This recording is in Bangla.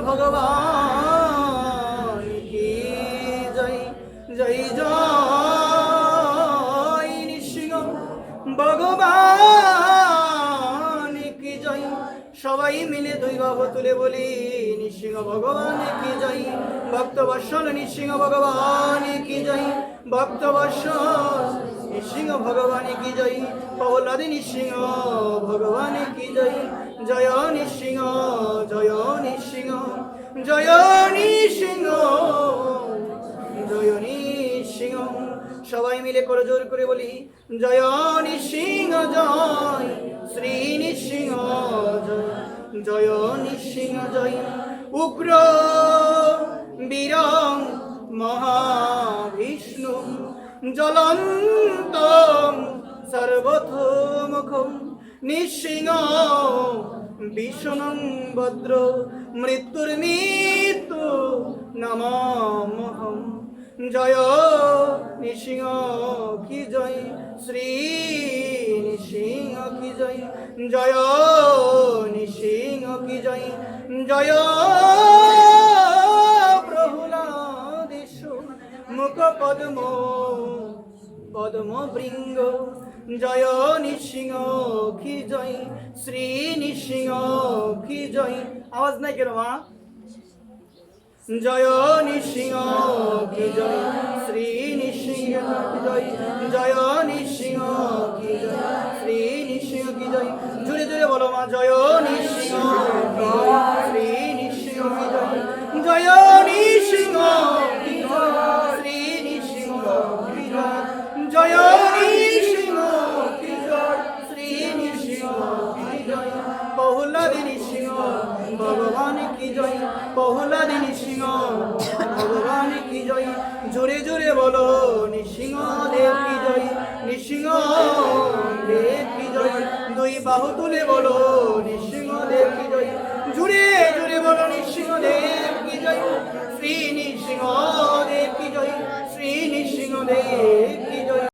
ভগবান কি জয় জয় জয় নৃসিংহ ভগবান কি জয়। সবাই মিলে দুই বাহু তুলে বলি নৃসিংহ ভগবান কি জয়। ভক্তবৎসল নৃসিংহ ভগবান কি জয়। ভক্তবৎসল নৃসিংহ ভগবান কি জয়। প্রহ্লাদ নৃসিংহ ভগবান কি জয়। জয় নৃসিংহ জয় নৃসিংহ জয় নৃসিংহ জয় নৃসিংহ। সবাই মিলে করে জোর করে বলি জয় নৃসিংহ জয় শ্রী নৃসিংহ জয়। জয় নৃসিংহ জয়। উগ্র বীরং মহাবিষ্ণু জ্বলন্ত সর্বতোমুখম নৃসিংহ ভীষণং ভদ্র মৃত্যুর মৃত্যু নমাম্যহম। জয় নৃসিংহ কি জয় শ্রী নৃসিংহ কি জয়। জয় নৃসিংহ কি জয়। জয় প্রহ্লাদেশ মুখ পদ্ম পদ্ম বৃঙ্গ। জয় নৃসিংহ কি জয় শ্রী নৃসিংহ কি জয়। আওয়াজ নাই কেন মা? জয় নৃসিংহ কি জয় শ্রী নৃসিংহ কি জয়। জয় নৃসিংহ কি জয় শ্রী নৃসিংহ কি জয়। জোরে জোরে বলো মা জয় নৃসিংহ শ্রী নৃসিংহ কি জয়। জয় নৃসিংহ কি জয় শ্রী নৃসিংহ কি জয়। জয় নৃসিংহ কি জয় শ্রী নৃসিংহ কি জয়। প্রহ্লাদ নৃসিংহ ভগবান কি জয়। প্রহ্লাদ নৃসিংহ ভগবান কি জয়। জোরে জোরে বলো নৃসিংহ দেব কি জয়। নৃসিংহ দেব কি জয়। দুই বাহু তুলে বলো নৃসিংহ দেব কি জয়। জোরে জোরে বলো নৃসিংহ দেব